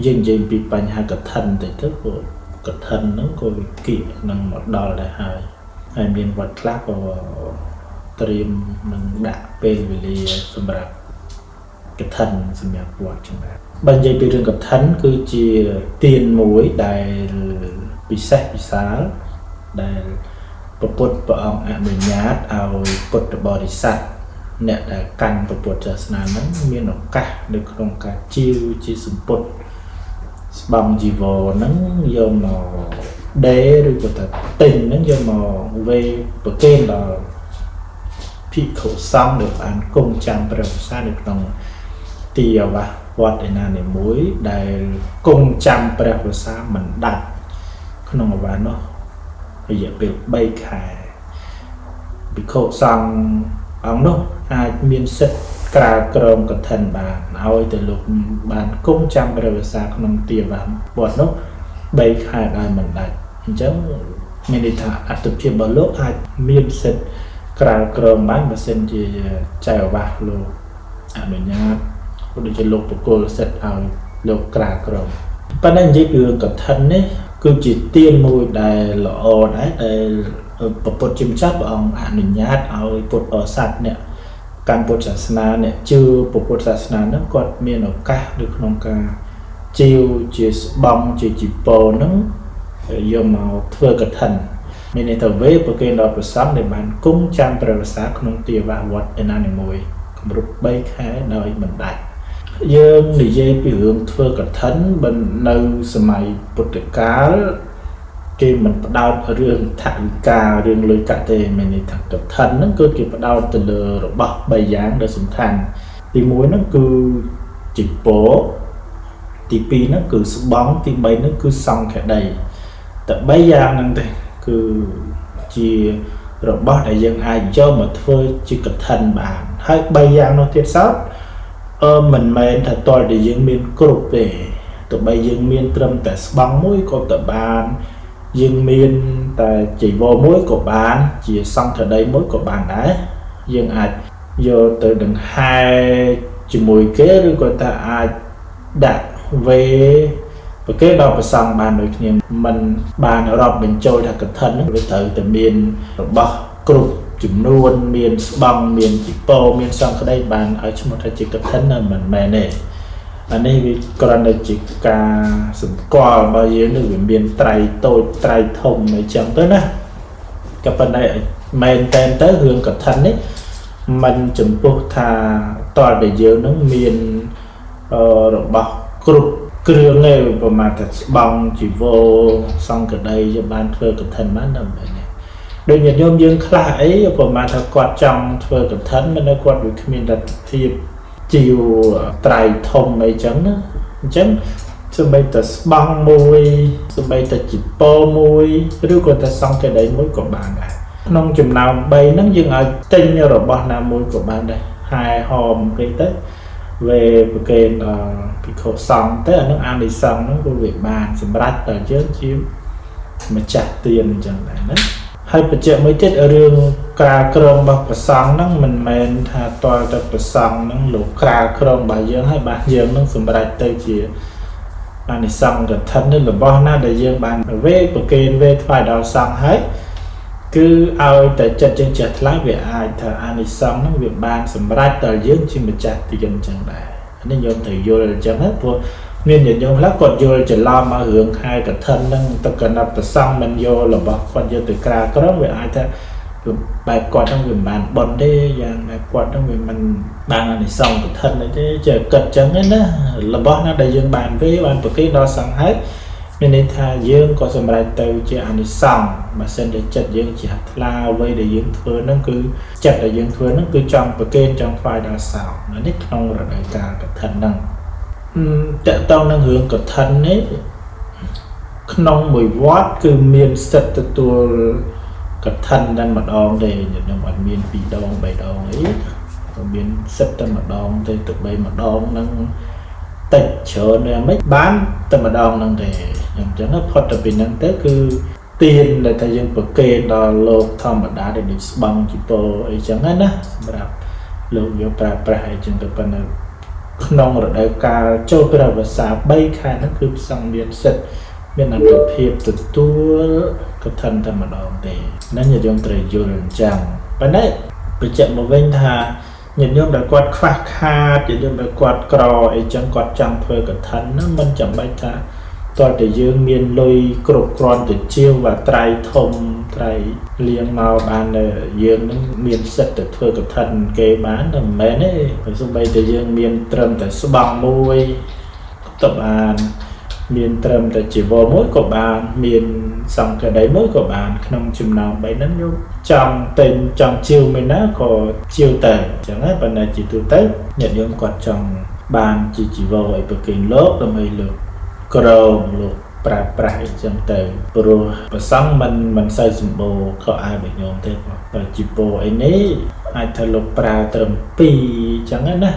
យើងនិយាយពីបញ្ហាកឋិនទៅព្រោះកឋិនហ្នឹងក៏វាគៀកនឹងមកដល់ដែរហើយមានវត្តខ្លះក៏ត្រៀមនឹងដាក់ពេលវេលាសម្រាប់កឋិនសម្រាប់វត្តចឹងដែរបើនិយាយពីរឿងកឋិនគឺជាទានមួយដែលពិសេសពិសាលដែលព្រះពុទ្ធព្រះអង្គអនុញ្ញាតឲ្យពុទ្ធបរិស័ទអ្នកដែលកាន់ពុទ្ធសាសនាហ្នឹងមានឱកាសនៅក្នុងការជាវជាសម្ពុទ្ធស្បង់ជីវរហ្នឹងយកមកដេឬក៏ថាទិញហ្នឹងយកមកវេប្រគេនដល់ភិក្ខុសង្ឃដែលបានគង់ចាំព្រះវស្សានៅក្នុងទីអាវាសវត្តឯណាមួយដែលគង់ចាំព្រះវស្សាមិនដាច់ក្នុងអាវាសនោះរយៈពេល3ខែភិក្ខុសង្ឃអង្គនោះអាចមានសិទ្ធិក្រាលក្រមកឋិនបានឲ្យទៅលោកបានគង់ចាំព្រះវស្សាក្នុងទីអាវាសវត្តនោះ3ខែដោយមិនដាច់អញ្ចឹងមានន័យថាអត្តភាពរបស់លោកអាចមានសិទ្ធិក្រាលក្រមបានបើសិនជាចៅអាវាសលោកអនុញ្ញាតដូចជាលោកបកគលសិទ្ធិឲ្យលោកក្រាលក្រមប៉ុន្តែនិយាយពីរឿងកឋិននេះគឺជាទានមួយដែលល្អដែរដែលព្រះពុទ្ធជាម្ចាស់ព្រះអង្គអនុញ្ញាតឲ្យពុទ្ធបរិស័ទអ្នកកាន់ពុទ្ធសាសនាអ្នកជឿពុទ្ធសាសនាហ្នឹងគាត់មានឱកាសនៅក្នុងការជាវជាស្បង់ជាជីពោហ្នឹងយកមកធ្វើកឋិនមានន័យថាវេប្រគេនដល់ព្រះសង្ឃដែលបានគង់ចាំព្រះវស្សាក្នុងទីអាវាសវត្តឯណាមួយកម្រិត3ខែដោយមិនដាច់យើងនិយាយពីរឿងធ្វើកឋិនបើនៅសម័យពុទ្ធកាលគេមិនផ្ដោតរឿងថវិការឿងលុយកាក់ទេមានន័យថាកឋិនហ្នឹងគឺគេផ្ដោតទៅលើរបស់3យ៉ាងដែលសំខាន់ទី1ហ្នឹងគឺជីពោទី2ហ្នឹងគឺស្បង់ទី3ហ្នឹងគឺសង្ឃដីតែ3យ៉ាងហ្នឹងទេគឺជារបស់ដែលយើងអាចយកមកធ្វើជាកឋិនបានហើយ3យ៉ាងនោះទៀតសោតមិនមែនថាតលតែយើងមានគ្រប់ទេទោះបីយើងមានត្រឹមតែស្បង់មួយក៏ទៅបានយើងមានតែជីវរមួយក៏បានជាសង្ឃដីមួយក៏បានដែរយើងអាចយកទៅដង្ហែជាមួយគេឬក៏ថាអាចដាក់វេប្រគេនដល់ព្រះសង្ឃបានដូចគ្នាមិនបានរាប់បញ្ចូលថាកឋិនហ្នឹងវាត្រូវតែមានរបស់គ្រប់ចំនួនមានស្បង់មានជីពោមានសង្ឃដីបានឲ្យឈ្មោះថាជាកឋិនហ្នឹងមិនមែនទេអានេះវាគ្រាន់តែជាការសម្គាល់របស់យើងនេះវាមានត្រៃតូចត្រៃធំអីចឹងទៅណាក៏ប៉ុន្តែមែនតែនទៅរឿងកឋិននេះมันចំពោះថាតលតែយើងនឹងមានរបស់គ្រប់គ្រឿងឯងប្រហែលតែស្បង់ជីវរសង្ឃដីយើងបានធ្វើកឋិនបានដល់បែបនេះដូចញាតិញោមយើងខ្លះអីប្រហែលថាគាត់ចង់ធ្វើកឋិនមិននៅគាត់វាគ្មានលទ្ធភាពជីវត្រៃធំអីចឹងណាអញ្ចឹងសូម្បីតែស្បង់មួយសូម្បីតែជីពោមួយឬក៏តែសង្ឃដីមួយក៏បានដែរក្នុងចំណោម3ហ្នឹងយើងឲ្យទិញរបស់ណាមួយក៏បានដែរហែហមគេទៅវេប្រគេនដល់ភិក្ខុសង្ឃទៅអានឹងអានិសង្ឃហ្នឹងក៏វាបានសម្រាប់តែយើងជាម្ចាស់ទានអញ្ចឹងដែរណាហើយបញ្ជាក់មួយទៀតរឿងក្រាលក្រមរបស់ព្រះសង្ឃហ្នឹងមិនមែនថាតលតែព្រះសង្ឃហ្នឹងលោកក្រាលក្រមរបស់យើងហើយបាទយើងនឹងសម្រេចទៅជាអានិសង្ឃកឋិននេះរបស់ណាដែលយើងបានវេប្រគេនវេថ្វាយដល់សង្ឃហើយគឺឲ្យតែចិត្តយើងចេះថ្លៃវាអាចថាអានិសង្ឃហ្នឹងវាបានសម្រេចដល់យើងជាម្ចាស់ទានអញ្ចឹងដែរនេះយើងត្រូវយល់អញ្ចឹងណាព្រោះមានញាតិញោមខ្លះគាត់យល់ច្រឡំមករឿងខែកឋិនហ្នឹងទៅកណាត់ប្រសង់មិនយករបស់គាត់យកទៅក្រាលក្រមវាអាចថាបែបគាត់ហ្នឹងវាមិនបានបន់ទេយ៉ាងបែបគាត់ហ្នឹងវាមិនបានអានិសង្ឃកឋិនទេចេះគិតអញ្ចឹងណារបស់ណាដែលយើងបានវេបានប្រគេនដល់សង្ឃហើយមានន័យថាយើងក៏សម្រេចទៅជាអានិសង្ឃបើសិនជាចិត្តយើងជ្រះថ្លាអ្វីដែលយើងធ្វើហ្នឹងគឺចិត្តដែលយើងធ្វើហ្នឹងគឺចង់ប្រគេនចង់ថ្វាយដល់សង្ឃនេះក្នុងរដូវកាលកឋិនហ្នឹងតើតើនឹងរឿងកឋិននេះក្នុងមួយវត្តគឺមានសិទ្ធិទទួលកឋិនតែម្ដងទេខ្ញុំអត់មាន2ដង3ដងអីក៏មានសិទ្ធិតែម្ដងទេទៅ3ម្ដងហ្នឹងតិចច្រើនណាស់មិនបានតែម្ដងហ្នឹងទេអញ្ចឹងផុតទៅពីហ្នឹងទៅគឺទានដែលថាយើងប្រគេនដល់លោកធម្មតាដែលដូចស្បង់ជីពោអីចឹងណាសម្រាប់លោកយកប្រើប្រាស់អីចឹងទៅប៉ុណ្ណឹង ក្នុងរដូវកាលចូលព្រះវស្សា3ខែហ្នឹងគឺផ្សងមានសិទ្ធិមានអនុភាពទទួលកឋិនតែម្ដងទេហ្នឹងញាតិញោមត្រូវយល់អញ្ចឹងប៉ុន្តែបញ្ជាក់មកវិញថាញាតិញោមដែលគាត់ខ្វះខាតញាតិញោមដែលគាត់ក្រអីចឹងគាត់ចង់ធ្វើកឋិនហ្នឹងមិនចាំបាច់ថាតើតែយើងមានលុយគ្រប់គ្រាន់ទៅជាវត្រៃធំត្រៃលៀងមកបានយើងនឹងមានសិទ្ធិទៅធ្វើកឋិនគេបានតែមិនមែនទេបើសូម្បីតែយើងមានត្រឹមតែស្បង់មួយក៏បានមានត្រឹមតែជីវរមួយក៏បានមានសង្ឃដីមួយក៏បានក្នុងចំណោម3ហ្នឹងយកចង់ទិញចង់ជាវមិនណាក៏ជាវទៅអញ្ចឹងហើយប៉ុន្តែជាទូទៅញាតិញោមគាត់ចង់បានជាជីវរឲ្យប្រគេនលោកដើម្បីលោកក្រមលោកប្រើប្រាស់អីចឹងទៅព្រោះប្រសង់មិនសូវសម្បូរខោអាវរបស់ញោមទេបើជីពោអីនេះអាចថាលោកប្រើត្រឹម2អញ្ចឹងណា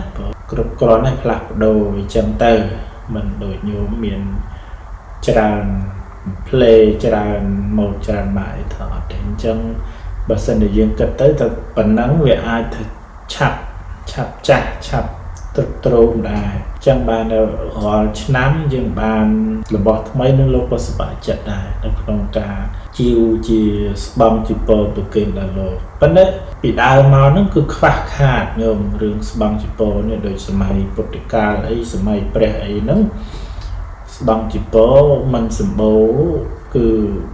គ្រប់គ្រាន់ហើយផ្លាស់ប្ដូរអញ្ចឹងទៅមិនដូចញោមមានច្រើនផ្លេច្រើនមកច្រើនម៉ាយថតទេអញ្ចឹងបើសិនជាយើងគិតទៅតែប៉ុណ្ណឹងវាអាចថាឆាប់ចាស់ឆាប់ត្រោមដែរអញ្ចឹងបានរាល់ឆ្នាំយើងបានរបស់ថ្មីនឹងលោកក៏សប្បាយចិត្តដែរនៅក្នុងការជីវជាស្បង់ជីពរប្រគេនដល់លោកប៉ុន្តែពីដើមមកហ្នឹងគឺខ្វះខាតញោមរឿងស្បង់ជីពរនេះដូចសម័យពុទ្ធកាលអីសម័យព្រះអីហ្នឹងស្បង់ជីពរមិនសម្បូរគឺ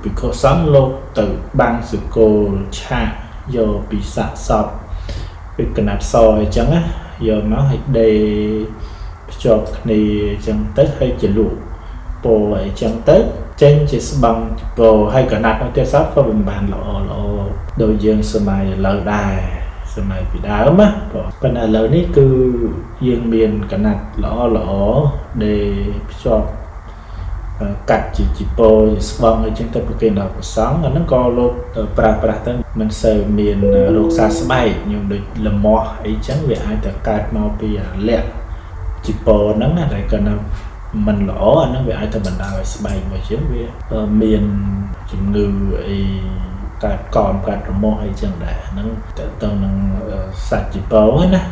ភិក្ខុសង្ឃលោកទៅបាំងសកលឆាកយកពីសាកសពពីកណាត់សអញ្ចឹងណាយកមកឲ្យដេភ្ជាប់គ្នាអញ្ចឹងទៅហើយជាលក់ពោអីចឹងទៅចេញជាស្បង់ពោហើយកណាត់នោះទៀតសោះក៏មិនបានល្អដូចយើងសម័យឥឡូវដែរសម័យពីដើមណាប៉ុន្តែឥឡូវនេះគឺយើងមានកណាត់ល្អដែលភ្ជាប់កាត់ជាពោស្បង់អីចឹងទៅប្រគេនដល់ព្រះសង្ឃអាហ្នឹងក៏លោកប្រើប្រាស់ទៅមិនសូវមានរោគសើស្បែកញោមដូចលមាស់អីចឹងវាអាចទៅកើតមកពីលក្ខជាពោហ្នឹងណាតែគាត់ថាមិនល្អអាហ្នឹងវាអាចទៅបណ្ដាលឲ្យស្បែកមួយយើងវាមានជំងឺអីកើតកោនកើតរមាស់អីចឹងដែរហ្នឹងទៅនឹងសាច់ជាពោណា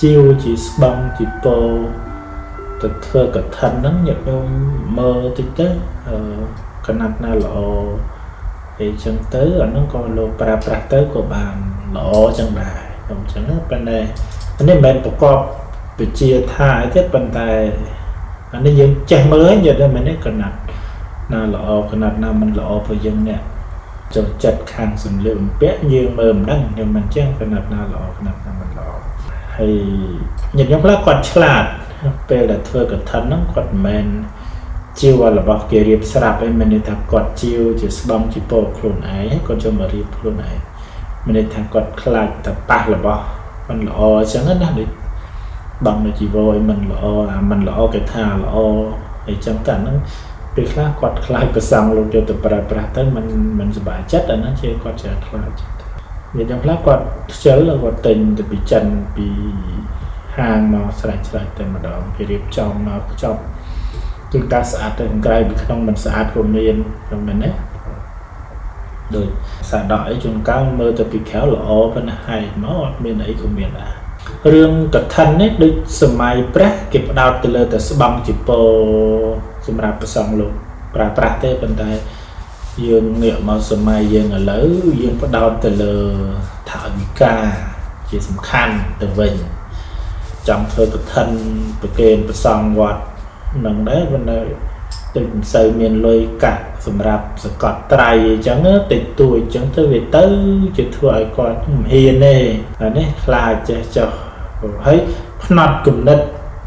ជីវជាស្បង់ជាពោទៅធ្វើកឋិនហ្នឹងញាតិញោមមើលតិចទៅកណាត់ណាល្អអីចឹងទៅអាហ្នឹងក៏លោកប្រើប្រាស់ទៅក៏បានល្អចឹងដែរអញ្ចឹងប៉ុន្តែអានេះមិនមែនប្រកបវិជាថាអីទេប៉ុន្តែអានេះយើងចេះមើលយល់ទេមែនទេកណាត់ណាល្អកណាត់ណាមិនល្អព្រោះយើងអ្នកចូលចិត្តខាងសម្លៀកបំពាក់យើងមើលមិនដឹងយើងមិនចឹងកណាត់ណាល្អកណាត់ណាមិនល្អហើយញាតិញោមខ្លះគាត់ឆ្លាតពេលដែលធ្វើកឋិនហ្នឹងគាត់មិនមែនជាវរបស់គេរៀបស្រាប់អីមិនន័យថាគាត់ជាវជាស្បង់ជាពោខ្លួនឯងគាត់ចូលមករៀបខ្លួនឯងមិនន័យថាគាត់ខ្លាចតែប៉ះរបស់មិនល្អអញ្ចឹងណាដូចបងនៅជីវរអីមិនល្អអាមិនល្អគេថាល្អអីចឹងតែហ្នឹងពេលខ្លះគាត់ខ្លាចប្រសងលោកយកទៅប្រើប្រាស់ទៅមិនសុបាយចិត្តអាហ្នឹងជាគាត់ចេះខ្លាចនិយាយខ្លះគាត់ខ្ជិលគាត់ទិញទៅពីចិនពីហាងមកស្រេចតែម្ដងគេរៀបចំមកខ្ចប់គឺការស្អាតទៅក្រៅពីក្នុងមិនស្អាតក៏មានហ្នឹងមែនទេដូចសាដកអីជួនកាលមើលទៅពីក្រៅល្អប៉ុន្តែហែកមកអត់មានអីក៏មានដែររឿងកឋិននេះដូចសម័យព្រះគេផ្ដោតទៅលើតែស្បង់ជាពោសម្រាប់ប្រសង់លោកប្រើប្រាស់ទេប៉ុន្តែយើងងាកមកសម័យយើងឥឡូវយើងផ្ដោតទៅលើថវិកាជាសំខាន់ទៅវិញចង់ធ្វើកឋិនប្រគេនប្រសង់វត្តនឹងដែរប៉ុន្តែទឹកមិនសូវមានលុយកាក់សម្រាប់សកត់ត្រៃអញ្ចឹងតិចតួចអញ្ចឹងទៅវាទៅជាធ្វើឲ្យគាត់មិនហ៊ានទេអានេះខ្លាចចេះចុះហើយផ្នត់គំនិត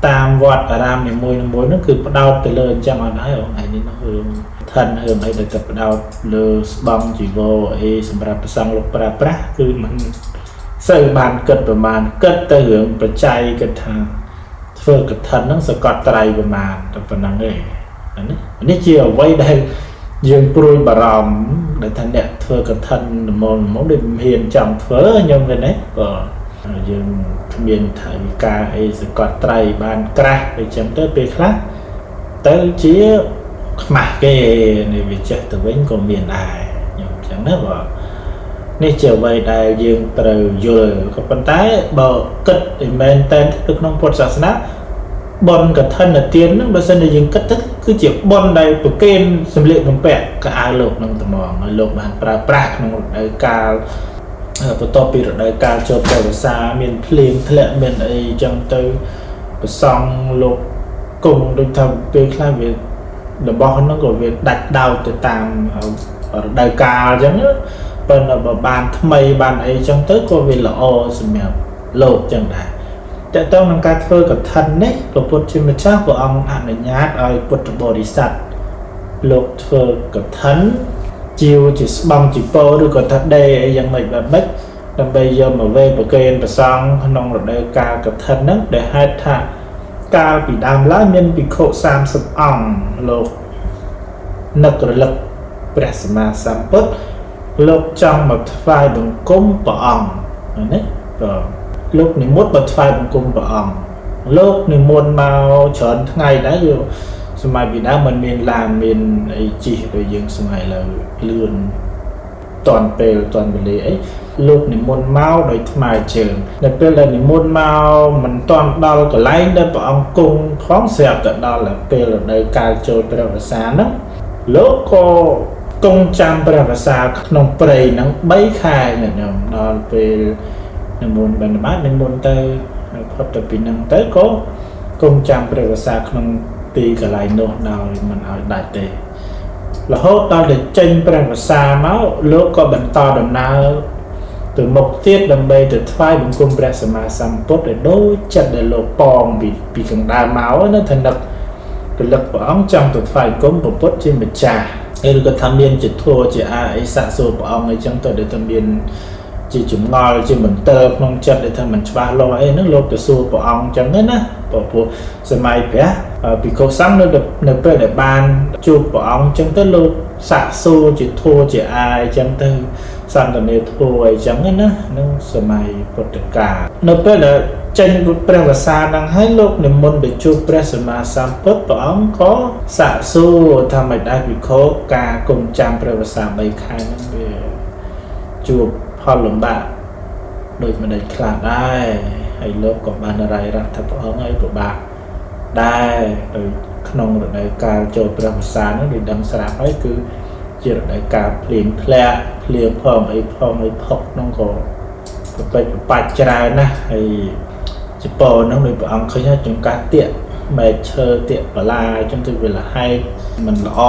តាមវត្តអារាមនីមួយៗហ្នឹងគឺផ្ដោតទៅលើអញ្ចឹងអត់ហើយថ្ងៃនេះនោះរឿងឋិនរឿងអីដែលទៅផ្ដោតលើស្បង់ជីវរអីសម្រាប់ប្រសង់លោកប្រើប្រាស់គឺមិនសូវបានគិតប្រមាណគិតទៅរឿងបច្ច័យគិតថាធ្វើកឋិនហ្នឹងសកត់ត្រៃប្រមាណតែប៉ុណ្្នឹងទេអានេះជាអ្វីដែលយើងព្រួយបារម្ភដែលថាអ្នកធ្វើកឋិនល្មមដូចមិនហ៊ានចង់ធ្វើខ្ញុំឃើញទេ យើងមានថវិកាអីសកត់ត្រៃបានក្រាស់អីចឹងទៅពេលខ្លះទៅជាខ្មាស់គេនៃវាចេះទៅវិញក៏មានដែរខ្ញុំចឹងណាបងនេះជាអ្វីដែលយើងត្រូវយល់ក៏ប៉ុន្តែបើគិតមែនតែននៅក្នុងពុទ្ធសាសនាបុណ្យកឋិនទានហ្នឹងបើសិនជាយើងគិតទៅគឺជាបុណ្យដែលប្រគេនសម្លៀកបំពាក់កៅអៅលោកនឹងត្មងឲ្យលោកបានប្រើប្រាស់ក្នុងរដូវកាលបន្ទាប់ពីរដូវកាលចូលទៅវស្សាមានភ្លៀងធ្លាក់មានអីចឹងទៅប្រសង់លោកគង់ដូចថាពេលខ្លះវារបស់ហ្នឹងក៏វាដាច់ដោតទៅតាមរដូវកាលចឹងប៉ុន្តែបើបានថ្មីបានអីចឹងទៅក៏វាល្អសម្រាប់លោកចឹងដែរតែតើក្នុងការធ្វើកឋិននេះព្រះពុទ្ធជាម្ចាស់ព្រះអង្គអនុញ្ញាតឲ្យពុទ្ធបរិស័ទលោកធ្វើកឋិនជាវជាស្បង់ជាពោឬក៏ថាដេអីយ៉ាងម៉េចបែបម៉េចដើម្បីយកមកវេប្រគេនព្រះសង្ឃក្នុងរដូវកាលកឋិនហ្នឹងដែលហេតុថាកាលពីដើមឡើយមានភិក្ខុ30អង្គលោកនឹករលឹកព្រះសម្មាសម្ពុទ្ធលោកចង់មកថ្វាយបង្គំព្រះអង្គណាក៏លោកនិមន្តមកថ្វាយបង្គំព្រះអង្គលោកនិមន្តមកច្រើនថ្ងៃដែរយកសម័យពីដើមមិនមានឡានមានអីជិះដូចយើងសម័យឥឡូវលឿនតាន់ពេលតាន់វេលាអីលោកនិមន្តមកដោយថ្មើរជើងដល់ពេលដែលនិមន្តមកមិនតាន់ដល់កន្លែងដែលព្រះអង្គគង់ផងស្រាប់តែដល់ពេលរដូវកាលចូលព្រះវស្សាហ្នឹងលោកក៏គង់ចាំព្រះវស្សាក្នុងព្រៃហ្នឹង3ខែខ្ញុំដល់ពេលនិមន្តបាននិមន្តទៅផុតទៅពីហ្នឹងទៅក៏គង់ចាំព្រះវស្សាក្នុងទីកន្លែងនោះដោយមិនឲ្យដាច់ទេរហូតដល់ទៅចេញព្រះវស្សាមកលោកក៏បន្តដំណើរទៅមុខទៀតដើម្បីទៅថ្វាយបង្គំព្រះសម្មាសម្ពុទ្ធឲ្យដូចចិត្តដែលលោកប៉ងពីខាងដើមមកណាថានឹករលឹកព្រះអង្គចង់ទៅថ្វាយបង្គំព្រះពុទ្ធជាម្ចាស់ឬក៏ថាមានជាធัวជាអីសាក់សួរព្រះអង្គអីចឹងទៅដែលថាមានជាចម្ងល់ជាមន្ទិលក្នុងចិត្តដែលថាមិនច្បាស់លាស់អីហ្នឹងលោកទៅសួរព្រះអង្គចឹងណាព្រោះសម័យព្រះភិក្ខុសង្ឃនៅពេលដែលបានជួបព្រះអង្គចឹងទៅលោកសាក់សួរជាធัวជាអាយចឹងទៅសន្តានាធัวអីចឹងណានឹងសម័យពុទ្ធកាលនៅពេលដែលចេញព្រះវស្សាហ្នឹងហើយលោកនិមន្តទៅជួបព្រះសម្មាសម្ពុទ្ធព្រះអង្គក៏សាក់សួរថាមិនដែរភិក្ខុការគង់ចាំព្រះវស្សា3ខែហ្នឹងវាជួបផលលំបាកដូចម្ដេចខ្លះដែរហើយលោកក៏បានរាយរាប់ថាព្រះអង្គឲ្យពិបាកដែរដោយក្នុងរដូវកាលចូលព្រះវស្សានោះដូចដឹងស្រាប់ហើយគឺជារដូវកាលភ្លៀងធ្លាក់ភ្លៀងផងអីផងអីផុកនោះក៏ប្រពេចប្របាច់ច្រើនណាស់ហើយជប៉ុនហ្នឹងដោយព្រះអង្គឃើញថាចង្កាស់ទៀកមែកឈើទៀកបលាអញ្ចឹងទៅវាលហែកមិនល្អ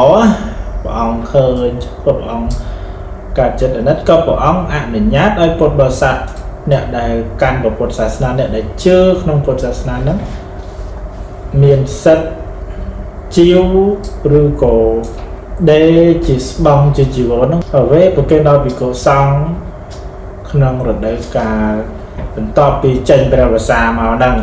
ព្រះអង្គឃើញព្រះអង្គការចិត្តអាណិតក៏ព្រះអង្គអនុញ្ញាតឲ្យពុទ្ធបរិស័ទអ្នកដែលកាន់ពុទ្ធសាសនាអ្នកដែលជឿក្នុងពុទ្ធសាសនាហ្នឹងមានសិទ្ធិជាវឬក៏ដេជាស្បង់ជាជីវរហ្នឹងអ្វីប្រគេនដល់ភិក្ខុសង្ឃក្នុងរដូវកាលបន្ទាប់ពីចេញព្រះវស្សាមកហ្នឹង